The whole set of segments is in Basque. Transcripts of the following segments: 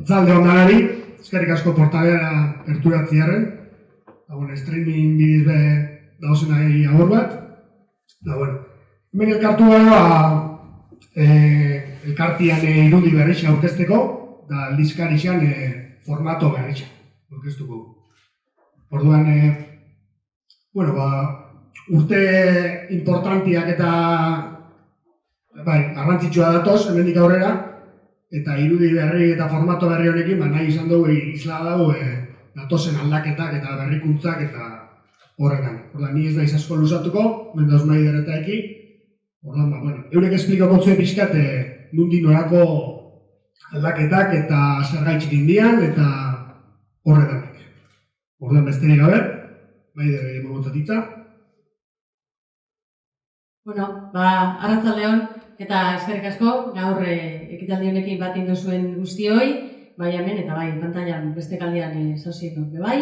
Zalde ondanari, eskerrik asko portalera erturatziaren, streaming bidez be dauzen nahi agur bat. Hemen elkartu gara, elkartian irudi berrixa aurkezteko, da aldizkarixan formato berrixa aurkeztuko. Orduan, urte importantiak eta garrantzitsua datoz, hemendik aurrera, eta irudi berri eta formato berri honekin nahi izan dugu isla dago datozen aldaketak eta berrikuntzak eta horretan. Orduan, ni ez naiz asko luzatuko, mendauz Maider eta eki. Orduan, eurek esplikako zuen pixkat nundi norako aldaketak eta zer gaitxik indian eta horretan. Orduan, besterik gabe, Maider mogotzatitza. Arratsaldeon eta eskerrik asko, gaur ekitaldi honekin bat ingo zuen guztioi, bai hemen eta bai pantailan beste kaldean sozietan bai.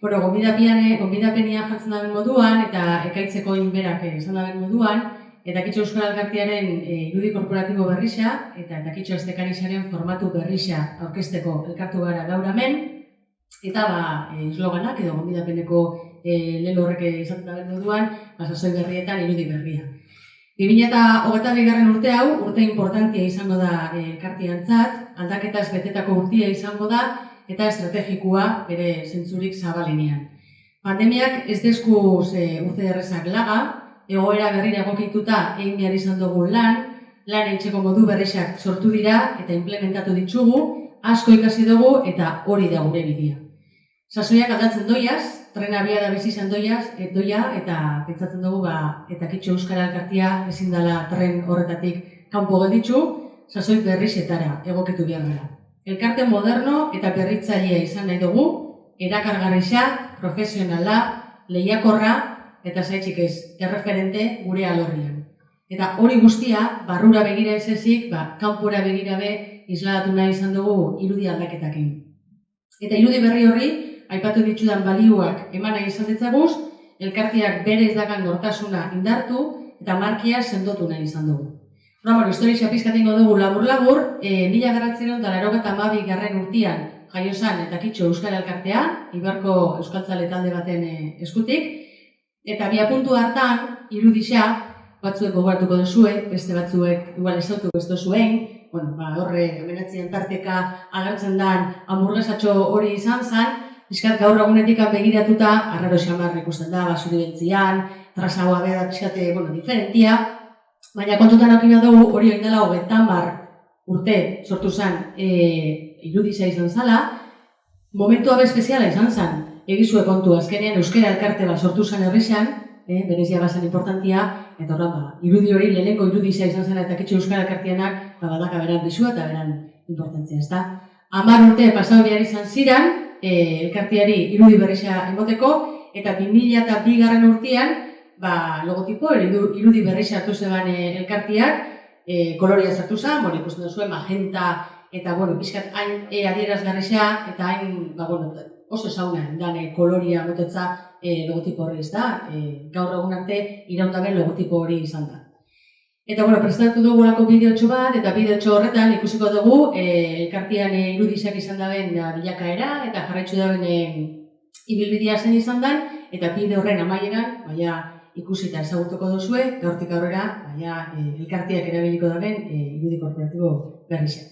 Gonbidapenia jartzen daben moduan eta ekaitzeko inberak esan daben moduan, eta Kitxo Euskal Elkartearen irudi korporatibo berrixa eta Kitxo Estekanixaren formatu berrixa aurkezteko elkartu gara gaur hemen, eta esloganak edo gonbidapeneko lelo horrek izaten daben moduan, sasoi berrietan irudi berria. 2022 urte hau, urte importantia izango da elkartiantzat, aldaketaz betetako urtia izango da, eta estrategikoa bere zentzurik zabalenean. Pandemiak ez deskuz urte derrezak laga, egoera berrira egokituta egin behar izan dugu lan etxeko modu berrixak sortu dira eta implementatu ditugu, asko ikasi dugu eta hori da gure bidea. Sasoiak aldatzen doiaz, trena abiada bizi izan doia eta pentsatzen dugu eta Kitxo Euskal Elkartea ezin dela tren horretatik kanpo gelditzu, sasoi berrixetara egokitu behar gara. Elkarte moderno eta berritzailea izan nahi dugu, erakargarrixa, profesionala, lehiakorra eta zaitxik ez, erreferente gure alorrian. Eta hori guztia, barrura begira ez ezik, kanpora begira be isladatu nahi izan dugu irudi aldaketakin. Eta irudi berri horri, aipatu ditudan balioak eman nahi izan ditzaguz, elkarteak bere izdakan nortasuna indartu eta markia sendotu nahi izan dugu. Historia pizkatingo dugu labur-labur, 1982 urtean jaiozan eta Kitxo Euskal Elkartea, Ibarko Euskaltzale talde baten eskutik, eta biapuntu hartan, irudixa, batzuek gogoratuko duzue, beste batzuek igual esautuko ez duzuen, horre amenatzien tarteka agertzen den hamburguesatxo hori izan zen, pixkat gaur egunetik begiratuta, arraro xamar ikusten da, basuri bentzian, trasagoa beda pixkate, diferentia, baina kontutan hauki behar dugu hori hori dela 30 urte sortu zen irudiza izan zala, momentua espeziala izan zen, egizue kontu azkenean euskera elkarte bat sortu zen herrixan, berezia bazen importantia, eta horren irudi hori lehenengo irudiza izan zen eta Kitxo Euskal Elkarteanak badaka beran bizua eta beran importantzia, ezta? 10 urte pasau behar izan ziren, elkarteari irudi berrixa emoteko, eta 2002 urtean, logotipo, irudi berrixa hartu zeban elkarteak, kolorea sartu zen, ikusten duzuen magenta, eta pixkat hain adierazgarrixa, eta hain, oso zaunan, dan kolorea motetza logotipo horri ez da, gaur egun arte iraundaben logotipo hori izan da. Eta, prestatu dugulako bideotxo bat, eta bideotxo horretan ikusiko dugu elkartean irudizak izan daben bilakaera, eta jarraitzu daben ibilbidea zen izan den, eta bide horren amaieran, ikusita ezagutuko duzue, gaurtik aurrera, elkarteak erabiliko daben irudi korporatibo berrixa.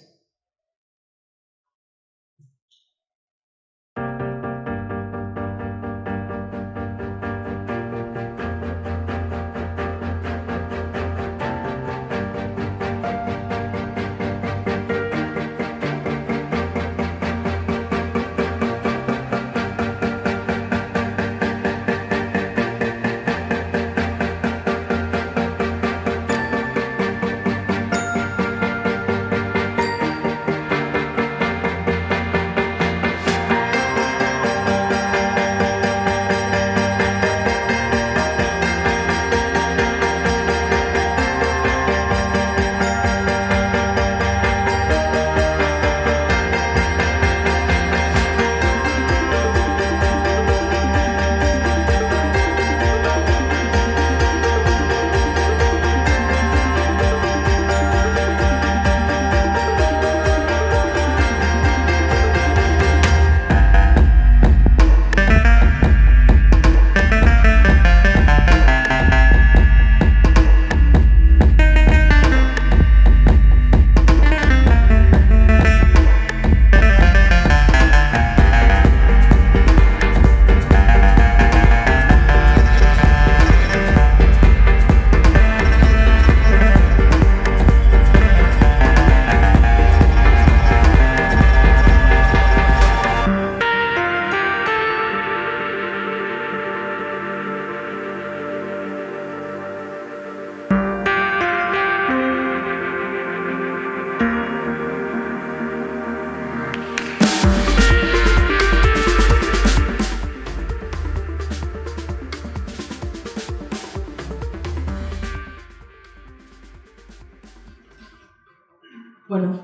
Bueno,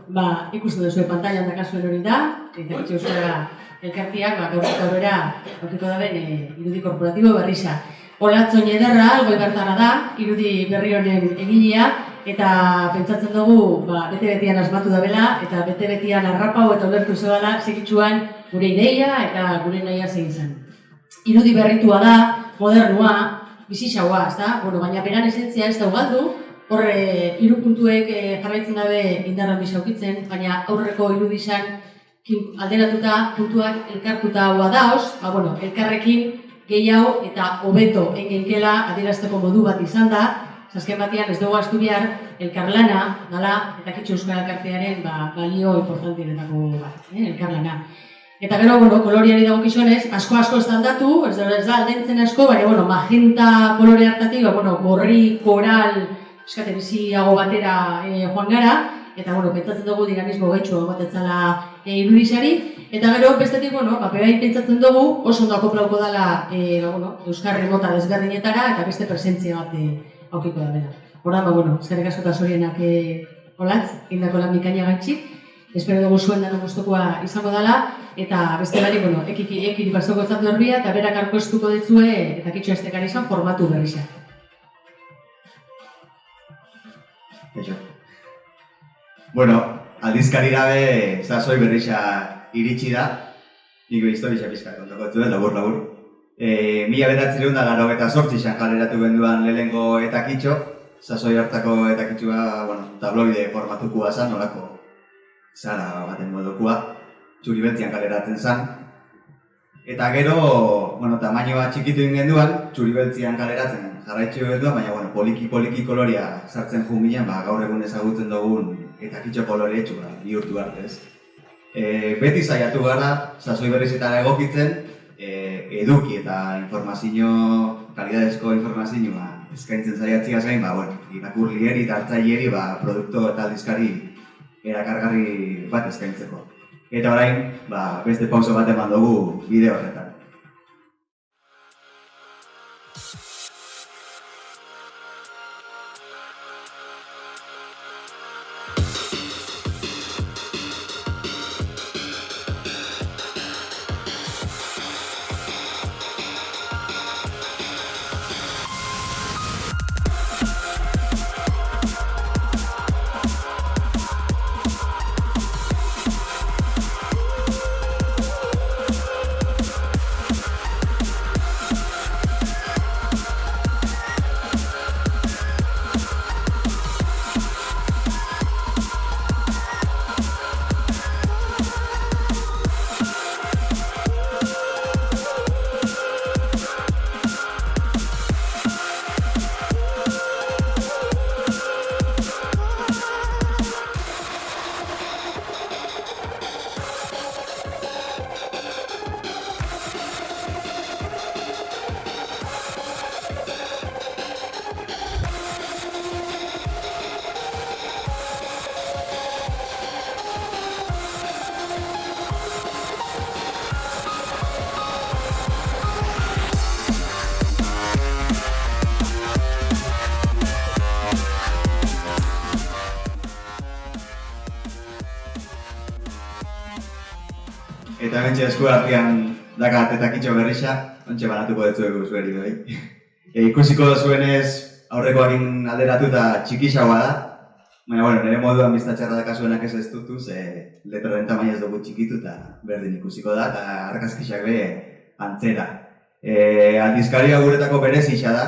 ikusten duzu pantailan dakazuen hori da, Itakitxe Euskara elkartiak, gaurtik aurrera aurkiko daben irudi korporatibo berrisa. Olatzon ederra, Algoi Bertara da, irudi berri honen egilea, eta pentsatzen dugu bete-betian asmatu dabela, eta bete-betian arrapau eta ulertu zebala segitxuan gure ideia eta gure nahia zegin zen. Irudi berritua da, modernua, bizitzagoa, ezta? Bueno, baina beran esentzia ez da ugaldu, horre, hiru puntuek jarraitzen dabe indarran bisaukitzen, baina aurreko irudisan alderatuta puntuak elkartuta hua daoz, bueno, elkarrekin gehiago eta hobeto engenkela adierazteko modu bat izan da, azken batean ez dugu astu behar elkarlana dala Itakitxe Euskara elkartearen balio importanteenetako bat, elkarlana. Eta gero, koloriari dagokizunez, asko ez da aldatu, ez da aldentzen asko, baina, magenta kolore hartatik, gorri, koral, eskate biziago batera joan gara, eta, pentsatzen dugu dinamismo gaitxo batetzala irudixari, eta gero, bestetik, bebai pentsatzen dugu oso ondo akoplauko dela Euskarri mota desberdinetara eta beste presentzia bat aukiko da bera. Horda, eskerrik asko eta zorienak olatz, indako lan bikaina gaitxik, espero dugu zuen dano gustukoa izango dela, eta beste bari, ekiri pasoko zatu erbia, eta berak arkoestuko ditzue Itakitxe Estekari izan formatu berrisa. Bueno, aldizkari gabe sasoi berrisa iritsi da, nik historia pizka kontako zuen, labur. 1998 kaleratu genduan lehenengo Itakitxo, sasoi hartako Itakitxua, tabloide formatukua zan, nolako zara baten modukua, Txuribeltzian kaleratzen zan. Eta gero, tamainoa txikitu egin genduan, Txuribeltzian kaleratzen jarraitxio genduan, baina poliki koloria sartzen jun ginen, gaur egun ezagutzen dugun Itakitxo kolore etxura, bihurtu artez. Beti saiatu gara, sasoi berrizetara egokitzen, eduki eta kalidadezko informazioa eskaintzen saiatziaz gain, irakurlieri eta hartzaileri produktu eta aldizkari erakargarri bat eskaintzeko. Eta orain, beste pauso bat eman dugu bideo horretan. Eta bentsa eskuartean dakat Itakitxo berrisa, ontsa banatuko dutzuegu zueri doi. Ikusiko zuenez aurrekoakin alderatu eta txikisagoa da. Baina, nire moduan biztatxarra dakasuenak ez dutu, ze letroren tamaina ez dugu txikitu eta berdin ikusiko da, eta argazkisak be antzera. Aldizkaria guretako berezia da,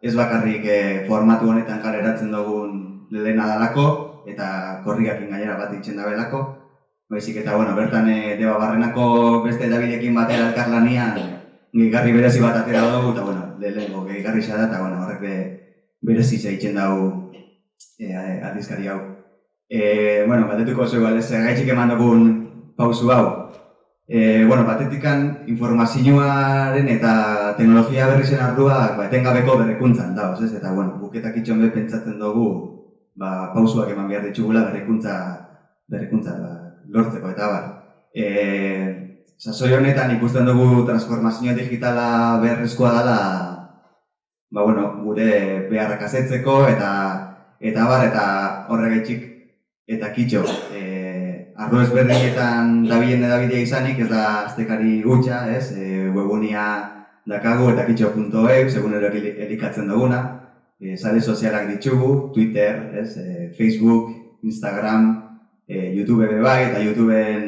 ez bakarrik formatu honetan kaleratzen dugun lehena dalako, eta korrikakin gainera bat itxen dabelako. Baizik eta, bertan Debabarrenako beste edabidekin batera elkarlanian gehigarri berezi bat atera dugu, eta, lehenengo gehigarri da, eta, horrek berezitza itxen dugu aldizkari hau. Batetuko zu, gaitxik eman dugun pausu hau. Batetikan informazioaren eta teknologia berrizen arduak etengabeko berrikuntzan dauz, ez? Eta, guk Itakitxon be pentsatzen dugu pausuak eman behar ditugula berrikuntza lortzeko eta sasoi honetan ikusten dugu transformazio digitala beharrezkoa dela gure beharrak asetzeko eta horregatik eta kitxo, arlo ezberdinetan dabilen edabidea izanik, ez da aztekari gutxa, ez? Webunia dakagu eta kitxo.eu, segun elikatzen duguna. Sare sozialak ditugu, Twitter, ez? Facebook, Instagram, YouTube bai, eta YouTubeen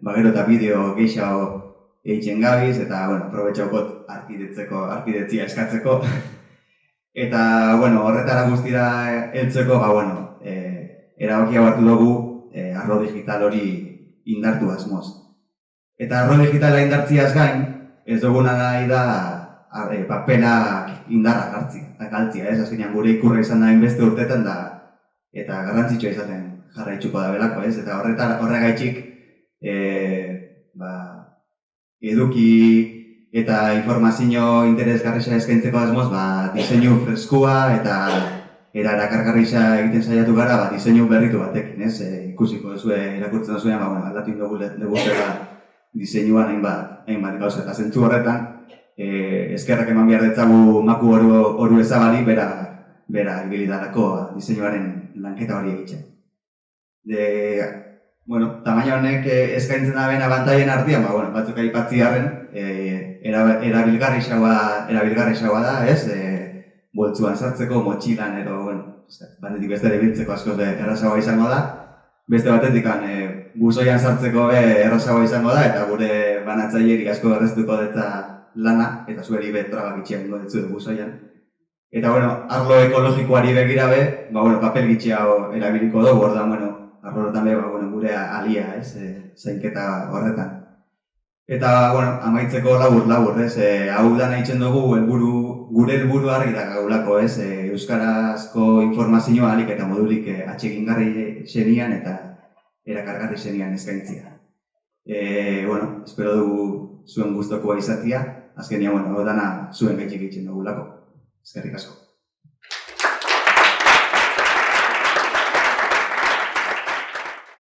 gero eta bideo gehiago eitzen gabiz, eta, bueno, aprobetxaukot arkidetzia eskatzeko. Eta, bueno, horretara guztira heltzeko, erabakia hartu dugu arlo digital hori indartu asmoz. Eta arlo digitala indartziaz gain, ez duguna nahi da papelak indarra galtzia, ez? Azkenean gure ikurra izan da inbeste urtetan da, eta garrantzitsua izaten jarraitzuko da belako, ez? Eta horregaitxik, eduki eta informazio interesgarrisa eskaintzeko asmoz, diseinu freskua eta erakargarrisa egiten saiatu gara, diseinu berritu batekin, ez? Ikusiko duzue, irakurtzen duzuean, aldatu indogu leguzela diseinuan hainbat gauza. Eta zentzu horretan, eskerrak eman behar detzagu maku oru ezabali, bera ibilidarako diseinuaren lanketa hori egiten. Tamaina honek eskaintzen daben abantaien artean, batzuk aipatzi harren, erabilgarriagoa da, ez? Boltzuan sartzeko, motxilan edo, batetik beste ere biltzeko askoz errazagoa izango da. Beste batetik buzoian sartzeko errazagoa izango da, eta gure banatzaileri asko erreztuko detza lana, eta zueri trabak itxiak ingo detzu buzoian. Eta, arlo ekologikoari begira papel gitxiago erabiliko dugu, orduan, arlotan gure alia, ez, zainketa horretan. Eta, amaitzeko labur, ez, hau da nahitzen dugu gure helburu argi da gaulako, ez, euskarazko informazioa alik eta modulik atsegingarri zenian eta erakargarri zenian eskaintzia. Espero dugu zuen gustokoa izatea, azkenia, hau dana zuen gaitxik egiten dugulako. Eskerrik asko.